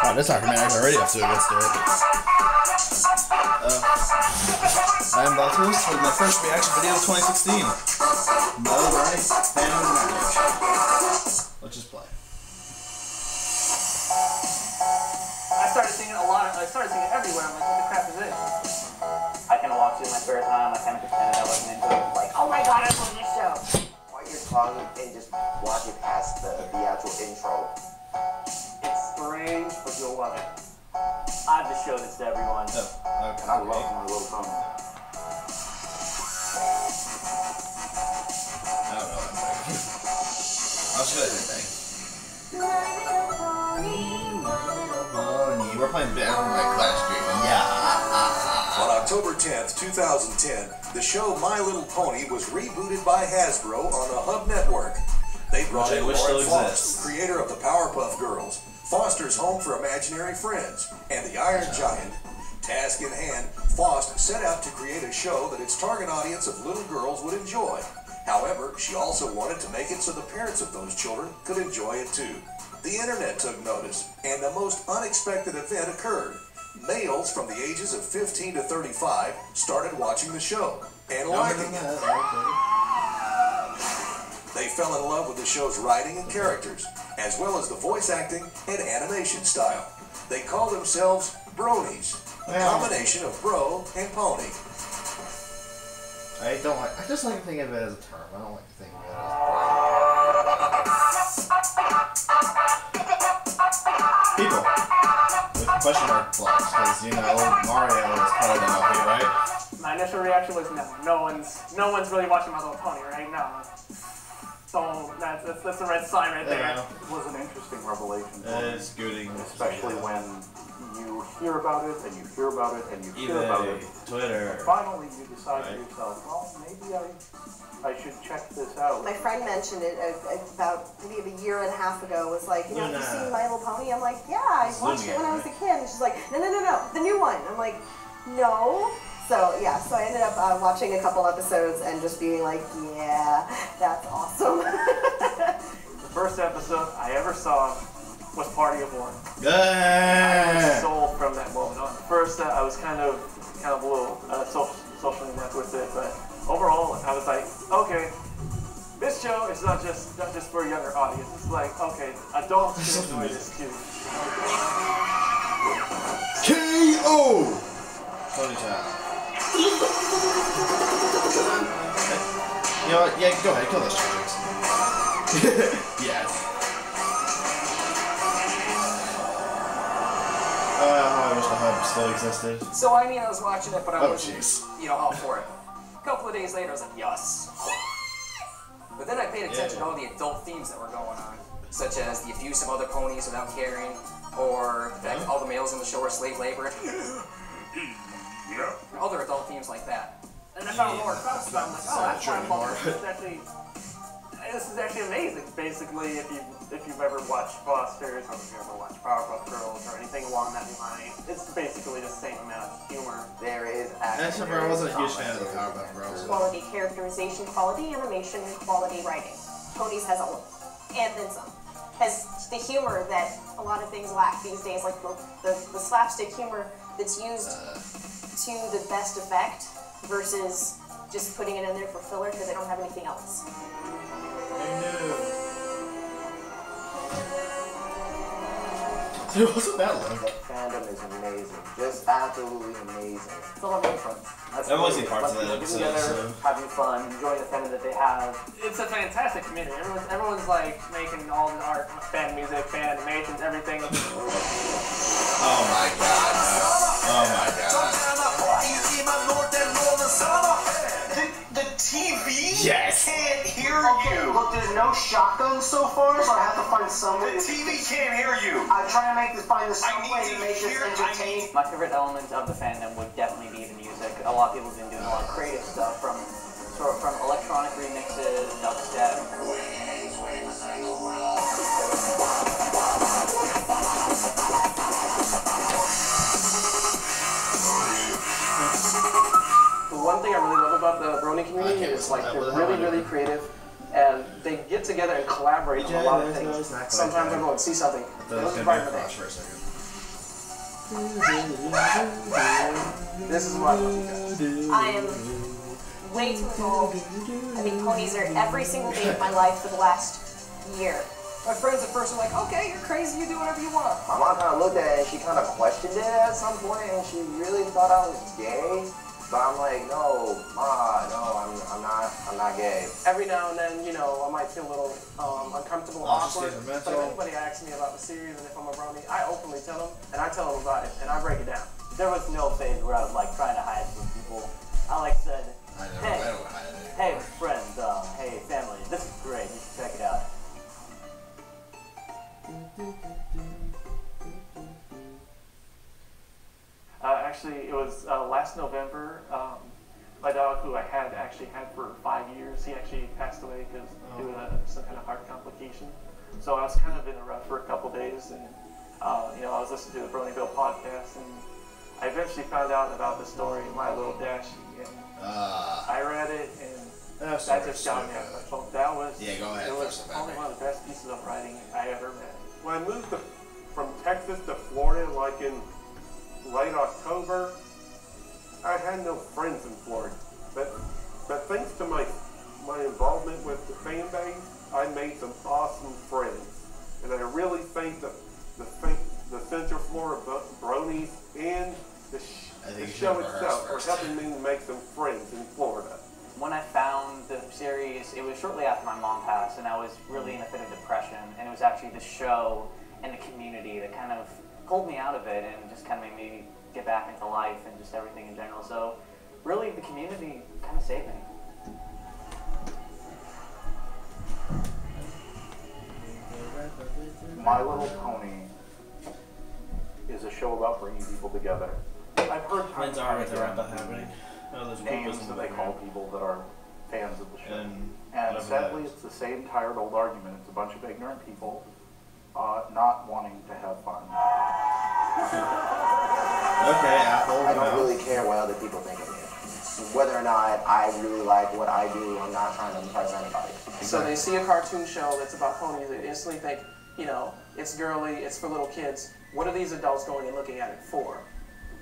Oh, this documentary is already off to a good start. I am Baltus with my first reaction video of 2016. No, right? Fandom Magic. Let's just play. I started singing a lot. I started singing everywhere. I'm like, what the crap is this? I kind of watched it in my spare time. I kind of pretended I wasn't into it. Like, oh my god, I love this show. While you're talking and just watch it past the actual intro. It's strange, but you'll love it. I've just showed this to everyone. Oh, okay. And I love My Little Pony. I don't know that thing. I'll show everything. We're playing down like last year. Yeah. On October 10th, 2010, the show My Little Pony was rebooted by Hasbro on the Hub Network. They brought in Lauren Foster, creator of the Powerpuff Girls, Foster's Home for Imaginary Friends, and the Iron Giant. Task in hand, Foster set out to create a show that its target audience of little girls would enjoy. However, she also wanted to make it so the parents of those children could enjoy it too. The internet took notice, and the most unexpected event occurred. Males from the ages of 15 to 35 started watching the show and liking it. They fell in love with the show's writing and characters, as well as the voice acting and animation style. They call themselves Bronies, a combination of bro and pony. I just like to think of it as a term. I don't like to think of it as people with question mark blocks, because you know Mario is part of the movie, right? My initial reaction was no. No one's really watching My Little Pony, right? No. So that's the red sign right there. Yeah. It was an interesting revelation for me. It's good, Especially when you hear about it, and you hear about it, and you hear about it. Twitter. Finally, you decide to yourself, well, maybe I should check this out. My friend mentioned it about maybe a year and a half ago. Was like, you know, have you seen My Little Pony? I'm like, yeah, I watched it when I was a kid. And she's like, no, the new one. I'm like, no. So yeah, so I ended up watching a couple episodes and just being like, yeah, that's awesome. The first episode I ever saw was Party of One. Yeah. I was sold from that moment on. First, I was kind of a little socially inept with it, but overall, I was like, okay, this show is not just for a younger audience. It's like, okay, adults can enjoy this too. K.O. Pony time. You know what? Yeah, go ahead, kill those chickens. Yes. I wish the hub still existed. So I mean, I was watching it, but I wasn't, all for it. A couple of days later, I was like, yes. But then I paid attention to all the adult themes that were going on, such as the abuse of other ponies without caring, or the fact that all the males in the show are slave labor. Other adult themes like that. And I found more stuff, so I'm like, oh, that's fine. This is actually amazing. Basically, if you've ever watched Foster's, or if you've ever watched Powerpuff Girls, or anything along that line, it's basically the same amount of humor. There is actually. I wasn't a huge fan of the Powerpuff Girls. Quality characterization, quality animation, quality writing. Ponies has all of them, and then some. Has the humor that a lot of things lack these days, like the slapstick humor that's used to the best effect versus just putting it in there for filler because they don't have anything else. Dude, what's that look? Fandom is amazing. Just absolutely amazing. It's all about fun. I've only seen parts of that episode, together, so. having fun, enjoying the fandom that they have. It's a fantastic community. Everyone's like making all the art, fan music, fan animations, everything. Oh my god. Oh my god. The TV yes. can't hear you. Look, there's no shotgun so far, so I have to find some way. The TV can't hear you. I try to find some way to make this entertaining. My favorite element of the fandom would definitely be the music. A lot of people have been doing a lot of creative stuff from electronic remixes, dubstep. One thing I really love about the Brony community is like they're really creative, and they get together and collaborate on a lot of things. Sometimes I go and see something. I thought it was going to be a crash for a second. This is what I love you guys. I am way too involved. I think ponies are every single day of my life for the last year. My friends at first were like, okay, you're crazy, you do whatever you want. My mom kind of looked at it and she kind of questioned it at some point and she really thought I was gay. But I'm like, no, Ma, no, I'm not gay. Every now and then, you know, I might feel a little uncomfortable, awkward. But if anybody asks me about the series and if I'm a brony, I openly tell them, and I tell them about it, and I break it down. There was no phase where I was like trying to hide from people. I like said, hey friends, hey family, this is great, you should check it out. Actually, it was last November. My dog, who I had for 5 years, he actually passed away because due to some kind of heart complication. So I was kind of in a rut for a couple days, and you know, I was listening to the Bronyville podcast, and I eventually found out about the story of My Little Dashie, and I read it, and that just got me. That was it was probably one of the best pieces of writing I ever read. When I moved from Texas to Florida, like in late October, I had no friends in Florida. But thanks to my involvement with the fan base, I made some awesome friends. And I really thank the Central Florida Bronies and the show itself for helping me make some friends in Florida. When I found the series, it was shortly after my mom passed, and I was really in a bit of depression, and it was actually the show and the community that kind of pulled me out of it and just kind of made me get back into life and just everything in general. So really the community kind of saved me. My Little Pony is a show about bringing people together. I've heard Friends are right there about happening. names that they call people that are fans of the show. And sadly, it's the same tired old argument. It's a bunch of ignorant people not wanting to have fun. Okay, Apple. I don't really care what other people think of me. Whether or not I really like what I do, I'm not trying to impress anybody. So they see a cartoon show that's about ponies, they instantly think, you know, it's girly, it's for little kids. What are these adults going and looking at it for?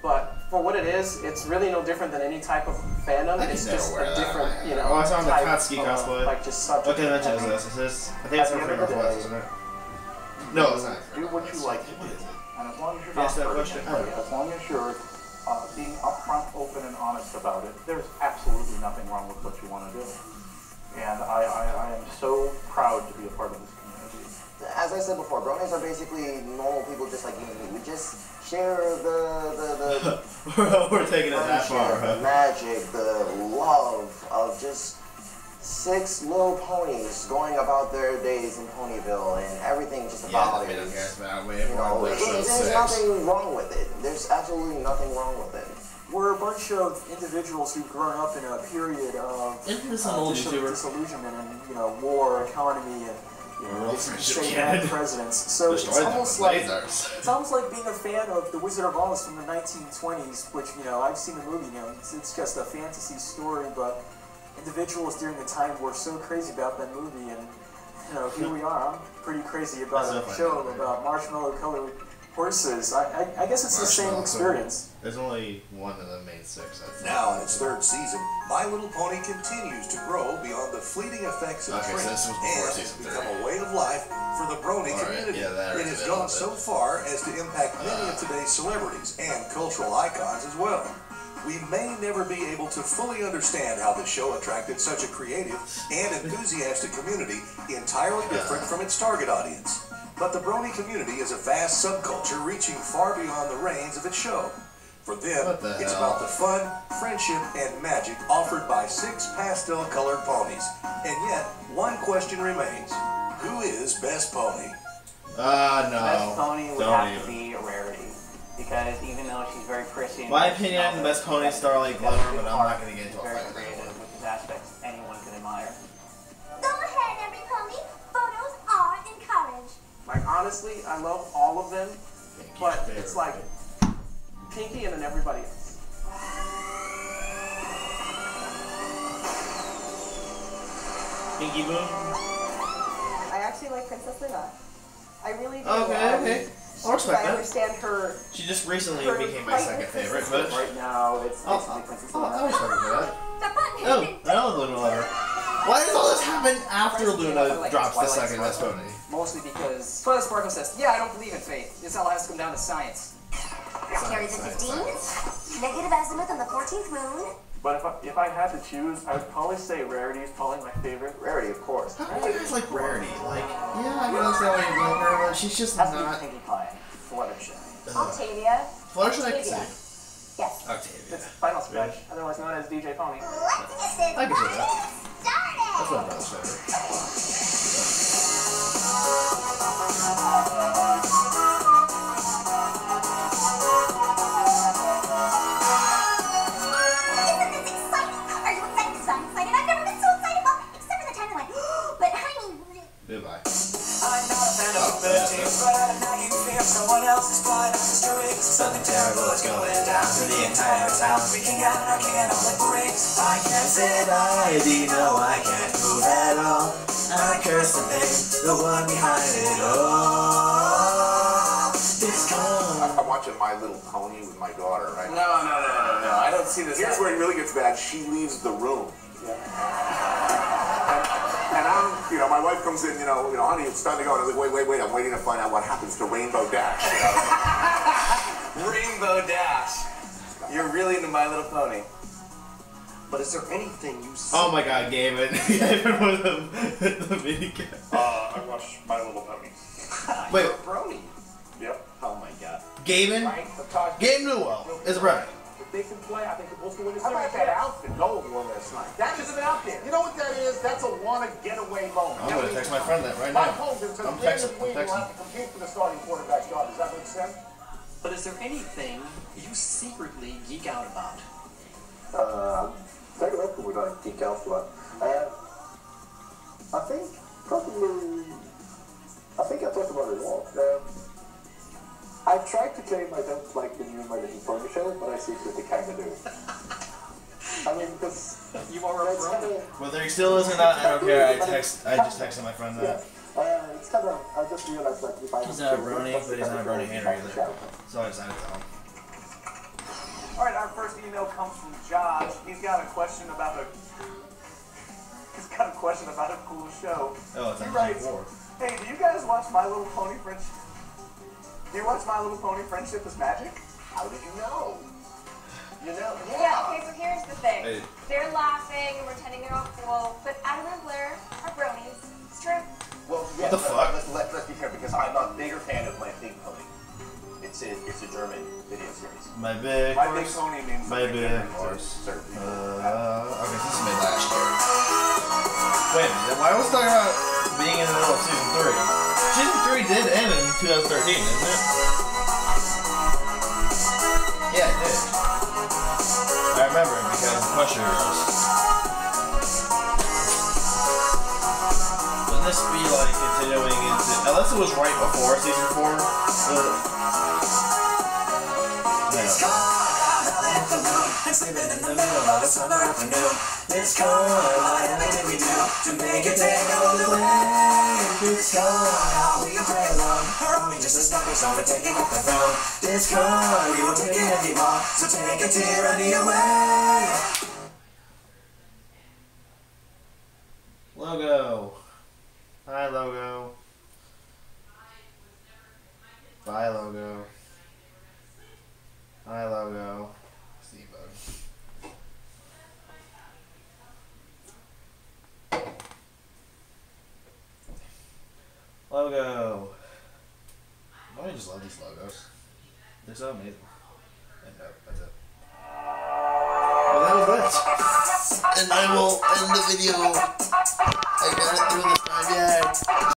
But for what it is, it's really no different than any type of fandom. It's just a different, you know, I found the type Katsuki cosplay. like just subject. Okay, that is this. Is this? I think it's from Northwest, isn't it? No, it's not. Do what you like to do. And as long as you're Yes, that not question. hurting anybody, as long as you're being upfront, open, and honest about it, there's absolutely nothing wrong with what you want to do. And I am so proud to be a part of this community. As I said before, bronies are basically normal people just like you and me. We just share the We're taking it that far, the magic, the love of just 6 little ponies going about their days in Ponyville and everything just about it. You know, there's nothing wrong with it. There's absolutely nothing wrong with it. We're a bunch of individuals who've grown up in a period of disillusionment and, you know, war, economy, and bad presidents. So it's almost like being a fan of The Wizard of Oz from the 1920s, which, you know, I've seen the movie. You know, it's just a fantasy story, but individuals during the time were so crazy about that movie, and you know, here we are. I'm pretty crazy about a show about marshmallow-colored horses. I guess it's the same experience. There's only one of the main 6. Now in its 3rd season, My Little Pony continues to grow beyond the fleeting effects of trends and has become a way of life for the Brony community. It has gone so far as to impact many of today's celebrities and cultural icons as well. We may never be able to fully understand how the show attracted such a creative and enthusiastic community entirely different from its target audience. But the Brony community is a vast subculture reaching far beyond the reins of its show. For them, it's about the fun, friendship, and magic offered by 6 pastel-colored ponies. And yet, one question remains. Who is Best Pony? No. Best Pony would have to be a rarity. Because even though she's very prissy, my opinion, the best pony is Starlight Glimmer, but I'm not going to get into a very creative, which is aspects anyone can admire. Go ahead, every pony. Photos are encouraged. Like honestly, I love all of them, but it's like Pinky and then everybody else. Pinky Boom. I actually like Princess Linda. I really do. Okay. I'll respect I that. understand her. She just recently her became my second favorite, but Right now, it's basically Princess Leia. I respect her for that. The button has Oh, been I know Luna Lover. Why does all this happen after Luna drops the second best pony? Mostly because Twilight Sparkle says, yeah, I don't believe in fate. This all has to come down to science. carries a 15, negative azimuth on the 14th moon. But if I had to choose, I would probably say Rarity is probably my favorite. Rarity, of course. How do you guys like Rarity? Like, yeah, I guess that way you like her, but she's just Has to be not. Pinkie Pie, Fluttershy. Octavia. Fluttershy I can see. Yes. Octavia. It's Final Stretch, otherwise known as DJ Pony. Let's get this I can see that. started. That's my brother's favorite. Isn't this exciting? Are you excited? Because I'm excited. I've never been so excited. Well, except for the time I went, but I mean, Goodbye. I'm not a fan of flirting, but now you fear someone else's blood. I'm destroying something terrible is going down to the entire town. Freaking out and I can't operate. I can't sit ID, no, I can't move at all. I curse the thing, the one behind it all. This I'm watching My Little Pony with my daughter, right? No. I don't see this. Here's where it really gets bad. She leaves the room. And I'm, my wife comes in, honey, it's time to go. And I was like, wait, I'm waiting to find out what happens to Rainbow Dash. Rainbow Dash. You're really into My Little Pony. But is there anything you see? Oh my god, Gavin. Gavin with the mini cat. I watched My Little Pony. Wait, Brony. Yep. Oh my god. Gavin? Gabe Newell is right. If they can play, I think the Bulls can win the How series. about that outfit Nolan wore last night? That should have been out there. You know what that is? That's a wanna getaway moment. I'm gonna text my friend that right My now. home says I'm Brandon texting. Queen will have to compete for the starting quarterback job. Does that make sense? But is there anything you secretly geek out about? Very welcome with I geek out for that. I think I talked about it all. I tried to claim I don't like the new My Little Pony show, but I secretly kind of do. I mean, because you are a brony. Whether he still is or not, I don't care. I just texted my friend that. It's kind of, I just realized that if I He's not a brony, but he's not a brony hater either. So I decided to tell him. Alright, our first email comes from Josh. He's got a question about a cool show. Oh, it's He on writes, G4. hey, do you guys watch My Little Pony Friendship? Do you watch My Little Pony Friendship is Magic? How did you know? Yeah, okay, so here's the thing. Hey. They're laughing and pretending they're all cool, but Adam and Blair are bronies. It's true. Well, What the fuck? Let's be fair, because I'm a bigger fan of My Big Pony. It's a German video series. My big My Big horse. Pony means My something big different to horse. certain people. Okay, this is made last year. Wait a minute, why was talking about being in the middle of season 3? Season 3 did end in 2013, isn't it? Yeah, it did. I remember it because of Question Girls. Wouldn't this be like continuing into, unless it was right before season 4? It's living in the middle of a summer afternoon. It's cold, everything we do to make it take all the way. It's cold, how we can play along. Are we just a stepping stone to taking up the throne? It's cold, we won't take it anymore. So take a tyranny away. Logo. Hi, Logo. Bye, Logo. Hi, Logo. Steve-O. Logo. I just love these logos. They're so amazing. And that's it. Well, that was it. And I will end the video. I got it through this time, yay.